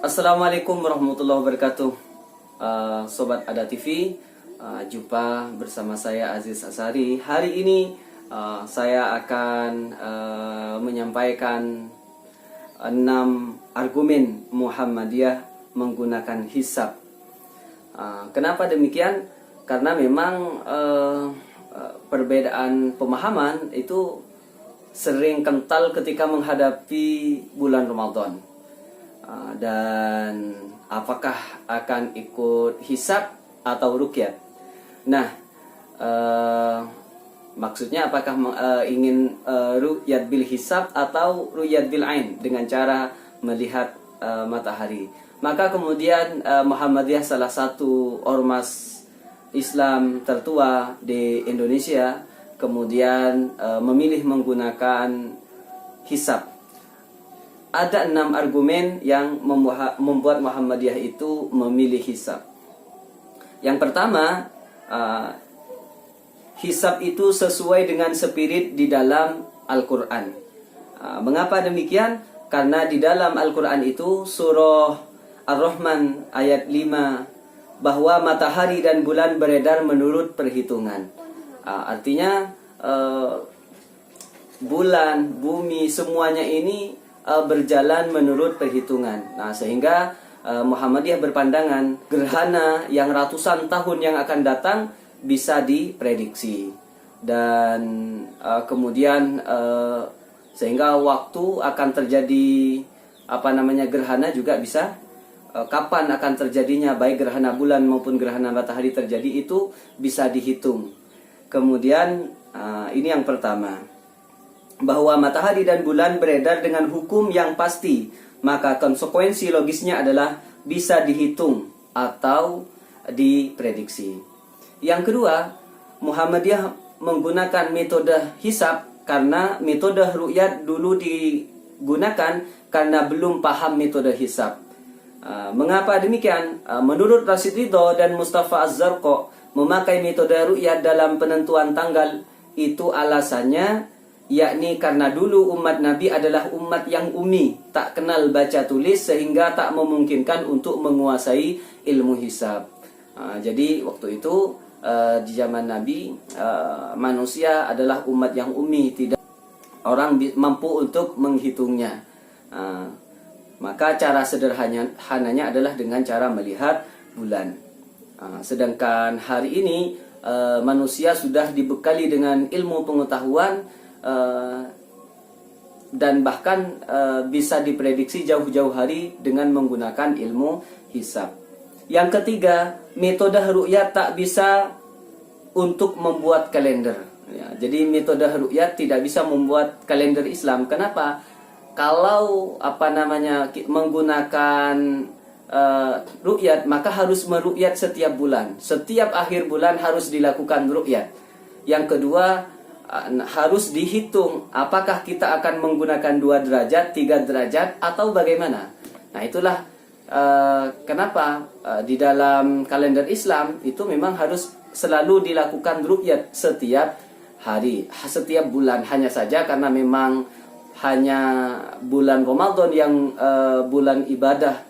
Assalamualaikum warahmatullahi wabarakatuh. Sobat Ada TV, jumpa bersama saya Aziz Asari. Hari ini saya akan menyampaikan 6 argumen Muhammadiyah menggunakan hisab. Kenapa demikian? Karena memang perbedaan pemahaman itu sering kental ketika menghadapi bulan Ramadan. Dan apakah akan ikut hisab atau ruqyat? Nah, maksudnya apakah ingin ruqyat bil hisab atau ruqyat bil ain dengan cara melihat matahari? Maka kemudian Muhammadiyah, salah satu ormas Islam tertua di Indonesia, kemudian memilih menggunakan hisab. Ada 6 argumen yang membuat Muhammadiyah itu memilih hisab. Yang pertama, hisab itu sesuai dengan spirit di dalam Al-Quran. Mengapa demikian? Karena di dalam Al-Quran itu surah Ar-Rahman ayat 5, bahwa matahari dan bulan beredar menurut perhitungan. Artinya bulan, bumi, semuanya ini berjalan menurut perhitungan. Nah, sehingga Muhammadiyah berpandangan gerhana yang ratusan tahun yang akan datang bisa diprediksi. Dan kemudian sehingga waktu akan terjadi gerhana juga bisa kapan akan terjadinya, baik gerhana bulan maupun gerhana matahari terjadi itu bisa dihitung. Kemudian ini yang pertama, bahwa matahari dan bulan beredar dengan hukum yang pasti, maka konsekuensi logisnya adalah bisa dihitung atau diprediksi. Yang kedua, Muhammadiyah menggunakan metode hisab karena metode ru'yat dulu digunakan karena belum paham metode hisab. Mengapa demikian? Menurut Rashid Ridho dan Mustafa Az-Zarqa, memakai metode ru'yat dalam penentuan tanggal itu alasannya yakni karena dulu umat Nabi adalah umat yang ummi, tak kenal baca tulis, sehingga tak memungkinkan untuk menguasai ilmu hisab. Jadi waktu itu di zaman Nabi manusia adalah umat yang ummi, tidak orang mampu untuk menghitungnya. Maka cara sederhananya adalah dengan cara melihat bulan. Sedangkan hari ini manusia sudah dibekali dengan ilmu pengetahuan dan bahkan bisa diprediksi jauh-jauh hari dengan menggunakan ilmu hisab. Yang ketiga, metode ru'yat tak bisa untuk membuat kalender. Jadi metode ru'yat tidak bisa membuat kalender Islam. Kenapa? Kalau menggunakan ru'yat, maka harus meru'yat setiap bulan. Setiap akhir bulan harus dilakukan ru'yat. Yang kedua, harus dihitung apakah kita akan menggunakan 2 derajat, 3 derajat, atau bagaimana. Nah, itulah kenapa di dalam kalender Islam itu memang harus selalu dilakukan ru'yat setiap hari, setiap bulan. Hanya saja karena memang hanya bulan Ramadan yang bulan ibadah,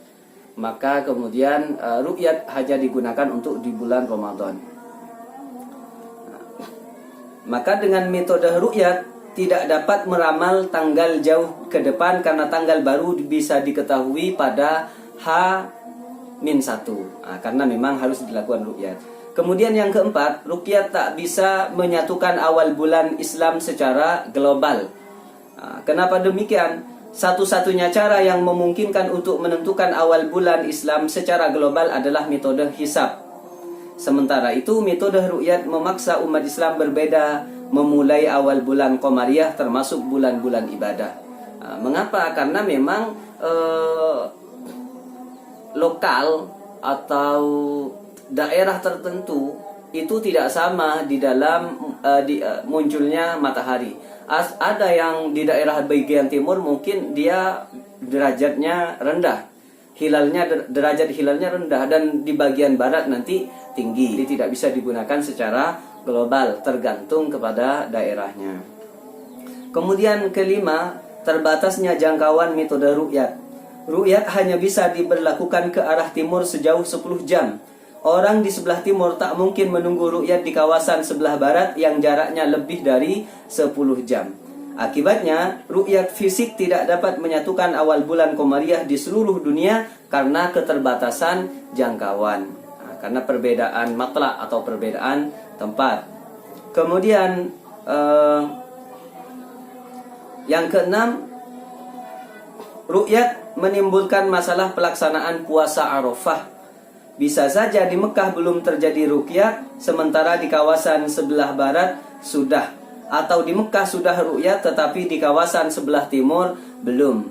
maka kemudian ru'yat hanya digunakan untuk di bulan Ramadan. Maka dengan metode ru'yat tidak dapat meramal tanggal jauh ke depan karena tanggal baru bisa diketahui pada H-1. Karena memang harus dilakukan ru'yat. Kemudian yang keempat, ruqyat tak bisa menyatukan awal bulan Islam secara global. Kenapa demikian? Satu-satunya cara yang memungkinkan untuk menentukan awal bulan Islam secara global adalah metode hisab. Sementara itu metode ru'yat memaksa umat Islam berbeda memulai awal bulan Qamariyah termasuk bulan-bulan ibadah. Mengapa? Karena memang lokal atau daerah tertentu itu tidak sama di dalam munculnya matahari. Ada yang di daerah bagian timur mungkin dia derajatnya rendah, derajat hilalnya rendah, dan di bagian barat nanti tinggi. Jadi tidak bisa digunakan secara global, tergantung kepada daerahnya. Kemudian kelima, terbatasnya jangkauan metode ru'yat. ru'yat hanya bisa diberlakukan ke arah timur sejauh 10 jam. Orang di sebelah timur tak mungkin menunggu ru'yat di kawasan sebelah barat yang jaraknya lebih dari 10 jam. Akibatnya, ru'yat fisik tidak dapat menyatukan awal bulan Komariah di seluruh dunia karena keterbatasan jangkauan. Karena perbedaan matla atau perbedaan tempat. Kemudian yang keenam, ru'yat menimbulkan masalah pelaksanaan puasa Arafah. Bisa saja di Mekah belum terjadi ru'yat, sementara di kawasan sebelah barat sudah. Atau di Mekah sudah ru'yat tetapi di kawasan sebelah timur belum.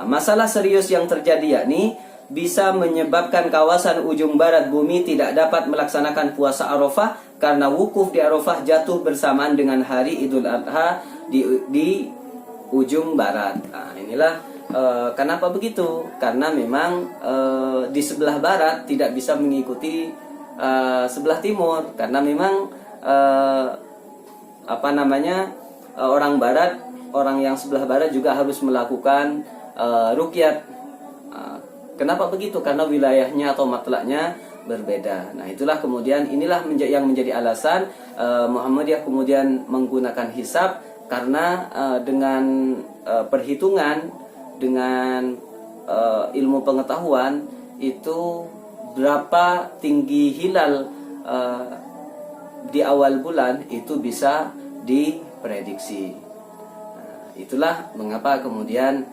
Masalah serius yang terjadi yakni bisa menyebabkan kawasan ujung barat bumi tidak dapat melaksanakan puasa Arafah karena wukuf di Arafah jatuh bersamaan dengan hari Idul Adha di ujung barat. Inilah kenapa begitu? Karena memang di sebelah barat tidak bisa mengikuti sebelah timur karena memang orang barat, orang yang sebelah barat juga harus melakukan ruqyat. Kenapa begitu? Karena wilayahnya atau matlaknya berbeda. Nah, itulah kemudian inilah yang menjadi alasan Muhammadiyah kemudian menggunakan hisab karena dengan perhitungan, dengan ilmu pengetahuan itu berapa tinggi hilal di awal bulan itu bisa diprediksi. Itulah mengapa kemudian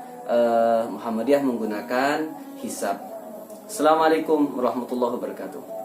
Muhammadiyah menggunakan hisab. Assalamualaikum warahmatullahi wabarakatuh.